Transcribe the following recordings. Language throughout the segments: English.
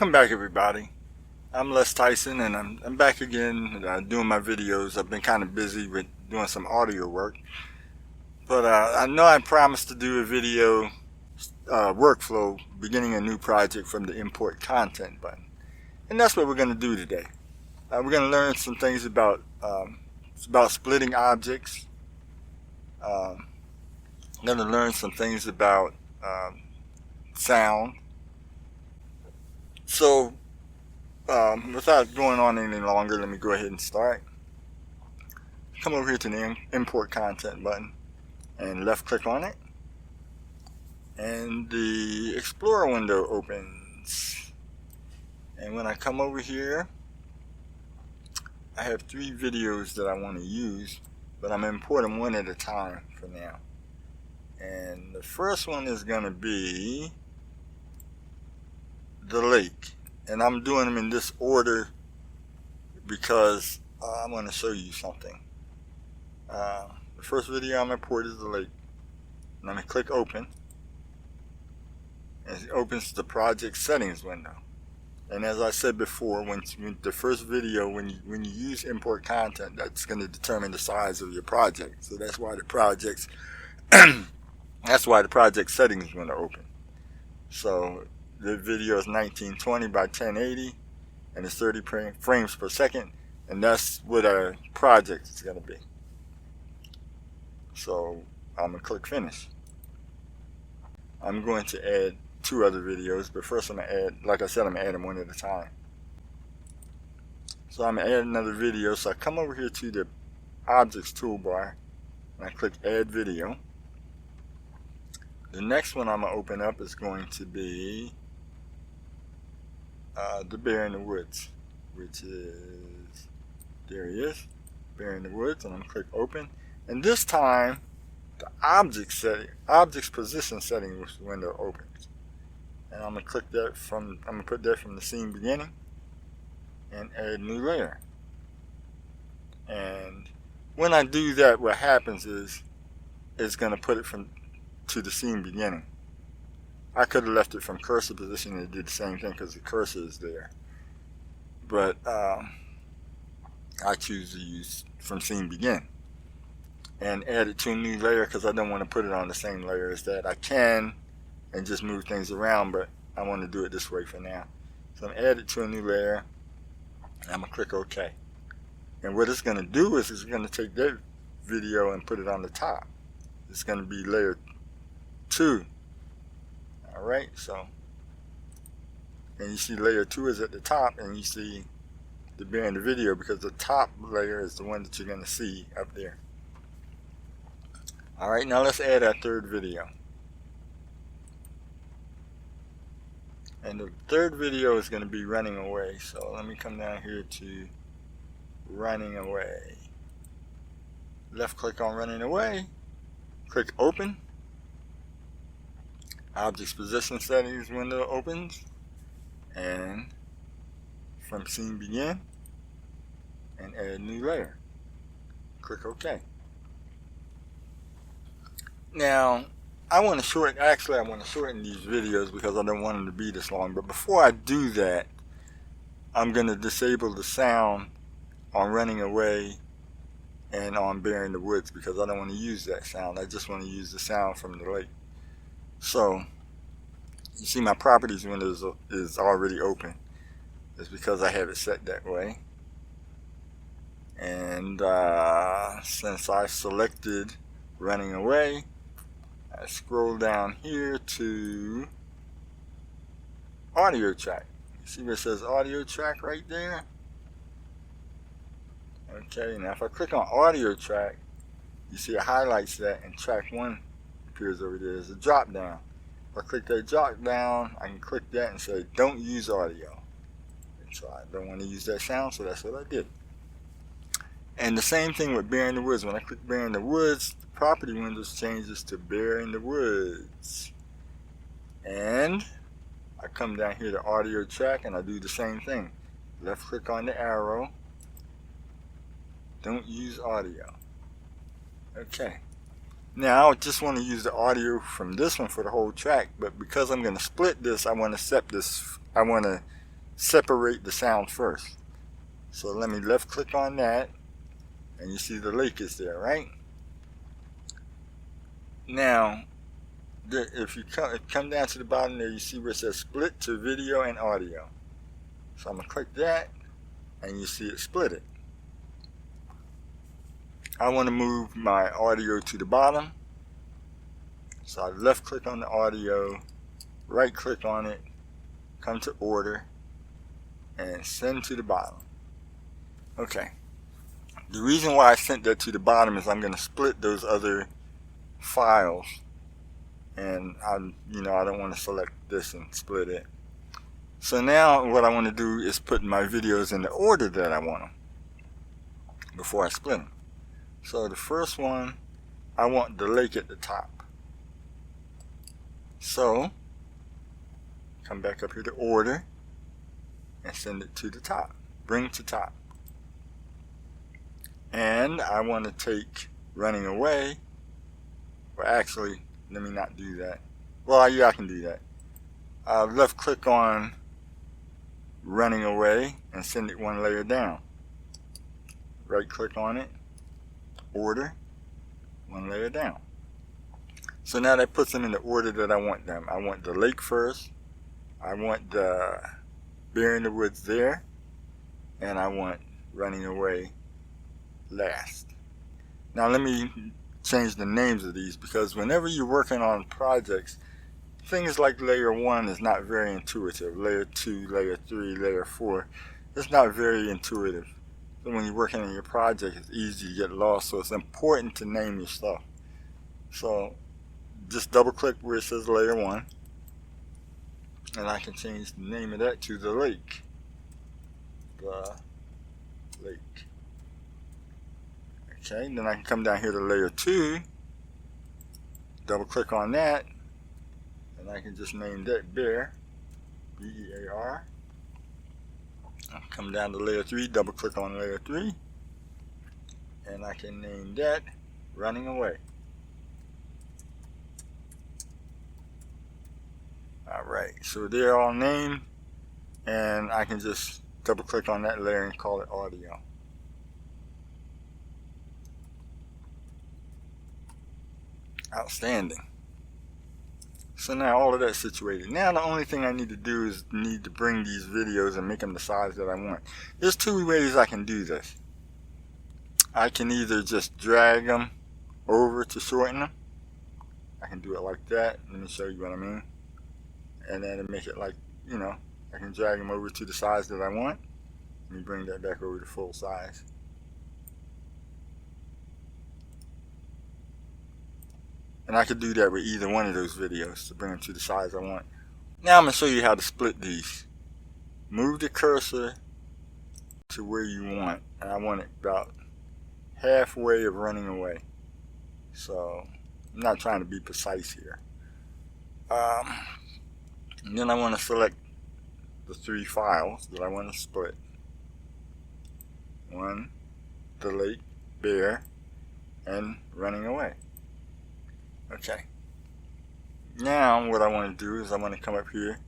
Welcome back, everybody. I'm Les Tyson, and I'm back again doing my videos. I've been kind of busy with doing some audio work, but I know I promised to do a video workflow beginning a new project from the import content button, and that's what we're going to do today. We're going to learn some things about splitting objects. I'm going to learn some things about sound. So without going on any longer, let me go ahead and start. Come over here to the import content button and left click on it, and the Explorer window opens. And when I come over here, I have 3 videos that I want to use, but I'm importing one at a time for now. And the first one is going to be the lake, and I'm doing them in this order because I'm going to show you something. The first video I'm importing is the lake, and I'm going to click open, and it opens the project settings window. And as I said before, when the first video, when you use import content, that's going to determine the size of your project. So that's why the project settings window open. So the video is 1920 by 1080, and it's 30 frames per second, and that's what our project is going to be. So I'm going to click finish. I'm going to add 2 other videos, but first I'm going to add, like I said, I'm going to add them one at a time. So I'm going to add another video. So I come over here to the objects toolbar, and I click add video. The next one I'm going to open up is going to be the bear in the woods, which is, there he is, bear in the woods, and I'm going to click open. And this time the object's position settings window opens, and I'm going to click that I'm going to put that from the scene beginning and add new layer. And when I do that, what happens is it's going to put it to the scene beginning. I could have left it from cursor position and it did the same thing because the cursor is there, but I choose to use from scene begin and add it to a new layer because I don't want to put it on the same layer as that. I can and just move things around, but I want to do it this way for now. So I'm add it to a new layer, and I'm going to click OK. And what it's going to do is it's going to take that video and put it on the top. It's going to be layer 2. Alright, so, and you see layer 2 is at the top, and you see the bear in the video because the top layer is the one that you're going to see up there. Alright, now let's add our third video. And the third video is going to be running away. So let me come down here to running away. Left click on running away. Click open. Objects position settings window opens. And from scene begin. And add new layer. Click OK. Now, I want to shorten these videos because I don't want them to be this long. But before I do that, I'm going to disable the sound on running away and on bear in the woods because I don't want to use that sound. I just want to use the sound from the lake. So, you see my properties window is already open. It's because I have it set that way. And since I selected running away, I scroll down here to audio track. You see where it says audio track right there? Okay, now if I click on audio track, you see it highlights that and track 1 appears over there. There's a drop down. If I click that drop down, I can click that and say don't use audio. And so I don't want to use that sound, so that's what I did. And the same thing with bear in the woods. When I click bear in the woods, the property windows changes to bear in the woods. And I come down here to audio track and I do the same thing. Left click on the arrow. Don't use audio. Okay. Now I just want to use the audio from this one for the whole track, but because I'm going to split this, I want to set this. I want to separate the sound first. So let me left click on that, and you see the lake is there, right? Now, if you come down to the bottom there, you see where it says split to video and audio. So I'm going to click that, and you see it split it. I want to move my audio to the bottom. So I left click on the audio, right click on it, come to order, and send to the bottom. Okay. The reason why I sent that to the bottom is I'm going to split those other files, and I don't want to select this and split it. So now what I want to do is put my videos in the order that I want them before I split them. So the first one, I want the lake at the top. So come back up here to order and send it to the top, bring to top. And I want to take running away. Well, actually, let me not do that. Well, yeah, I can do that. Left click on running away and send it one layer down. Right click on it, order, one layer down. So now that puts them in the order that I want them. I want the lake first, I want the bear in the woods there, and I want running away last. Now let me change the names of these, because whenever you're working on projects, things like layer 1 is not very intuitive. Layer 2, layer 3, layer 4, it's not very intuitive. So when you're working on your project, it's easy to get lost, so it's important to name your stuff. So just double click where it says layer 1, and I can change the name of that to the lake. The lake. Okay, then I can come down here to layer 2, double click on that, and I can just name that bear, B-E-A-R. I'll come down to layer 3, double click on layer 3, and I can name that running away. Alright, so they're all named, and I can just double click on that layer and call it audio. Outstanding. So now all of that's situated. Now the only thing I need to do is bring these videos and make them the size that I want. There's two ways I can do this. I can either just drag them over to shorten them. I can do it like that. Let me show you what I mean. And then make it like, I can drag them over to the size that I want. Let me bring that back over to full size. And I could do that with either one of those videos to bring them to the size I want. Now I'm going to show you how to split these. Move the cursor to where you want. And I want it about halfway of running away. So I'm not trying to be precise here. And then I want to select the 3 files that I want to split. One, the lake, bear, and running away. Okay. Now what I want to do is I want to come up here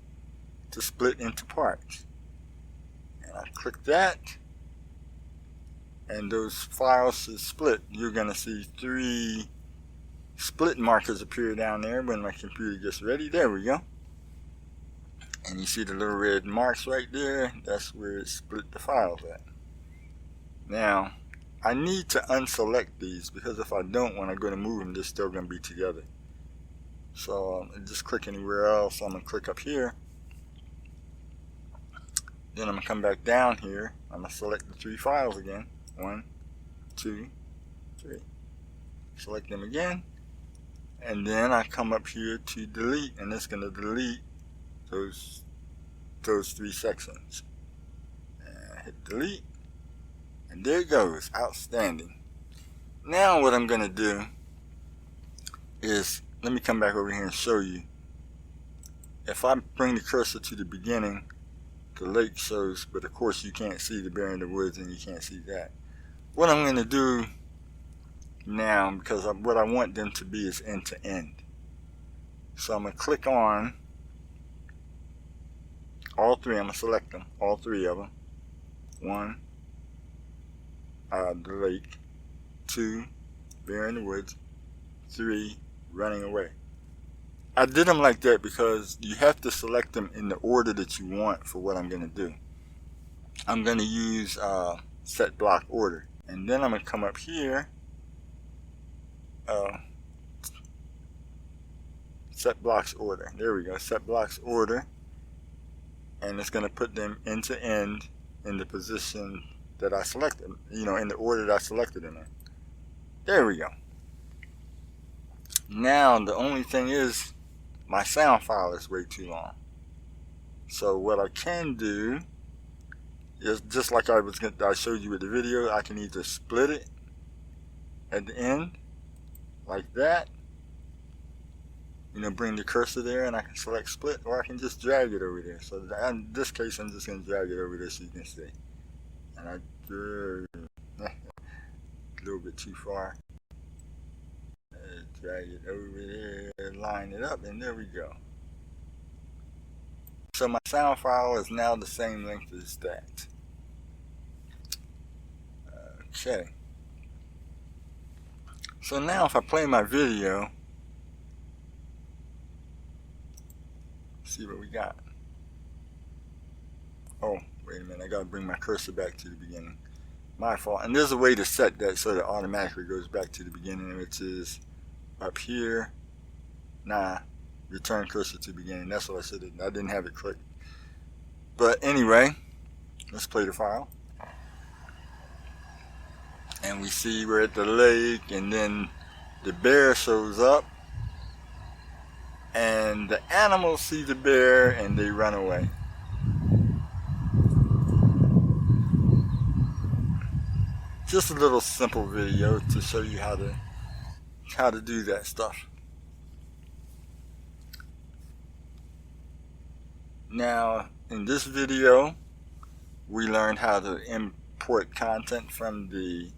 to split into parts. And I click that, and those files to split, you're going to see 3 split markers appear down there when my computer gets ready. There we go. And you see the little red marks right there. That's where it split the files at. Now, I need to unselect these, because if I don't, when I go to move them, they're still going to be together. So just click anywhere else. I'm going to click up here. Then I'm going to come back down here. I'm going to select the 3 files again. 1, 2, 3. Select them again. And then I come up here to delete, and it's going to delete those 3 sections. And hit delete. And there it goes. Outstanding. Now what I'm going to do is, let me come back over here and show you. If I bring the cursor to the beginning, the lake shows, but of course you can't see the bear in the woods, and you can't see that. What I'm going to do now, because what I want them to be is end to end. So I'm going to click on all three. I'm going to select them, all three of them. 1, the lake. 2, bear in the woods. 3, running away. I did them like that because you have to select them in the order that you want for what I'm going to do. I'm going to use set block order. And then I'm going to come up here, set blocks order. There we go, set blocks order. And it's going to put them end to end in the position that I selected, in the order that I selected them in. There we go. Now the only thing is my sound file is way too long. So what I can do is, just like I showed you with the video, I can either split it at the end like that, bring the cursor there and I can select split, or I can just drag it over there. So in this case I'm just going to drag it over there so you can see. And I drew a little bit too far. Drag it over there, line it up, and there we go. So my sound file is now the same length as that. Okay. So now if I play my video, see what we got. Oh, wait a minute, I gotta bring my cursor back to the beginning. My fault. And there's a way to set that so that it automatically goes back to the beginning, which is up here. Return cursor to beginning. That's what I said. I didn't have it clicked. But anyway, let's play the file. And we see we're at the lake, and then the bear shows up, and the animals see the bear and they run away. Just a little simple video to show you how to do that stuff. Now in this video we learned how to import content from the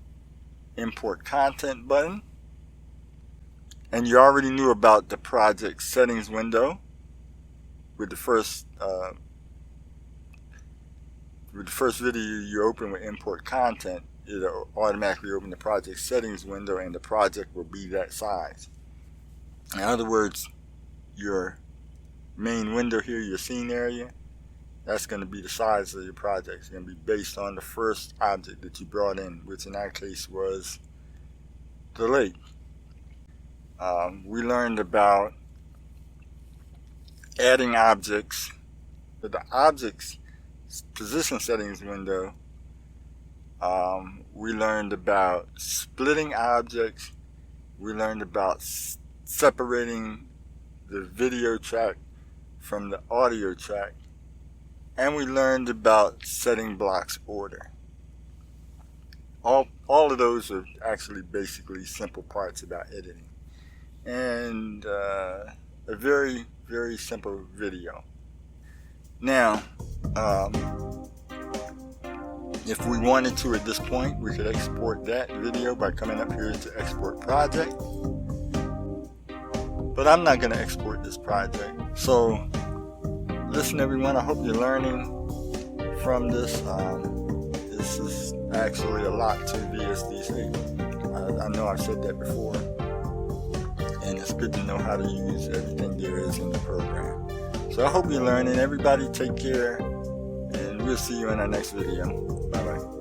import content button, and you already knew about the project settings window with the first video you open with import content. It'll automatically open the project settings window and the project will be that size. In other words, your main window here, your scene area, that's going to be the size of your project. It's going to be based on the first object that you brought in, which in our case was the lake. We learned about adding objects to the objects position settings window. We learned about splitting objects. We learned about separating the video track from the audio track. And we learned about setting blocks order. All of those are actually basically simple parts about editing. And a very, very simple video. Now, if we wanted to at this point, we could export that video by coming up here to export project. But I'm not going to export this project. So listen everyone, I hope you're learning from this. This is actually a lot to VSDC. I know I've said that before. And it's good to know how to use everything there is in the program. So I hope you're learning. Everybody take care. And we'll see you in our next video. Bye bye.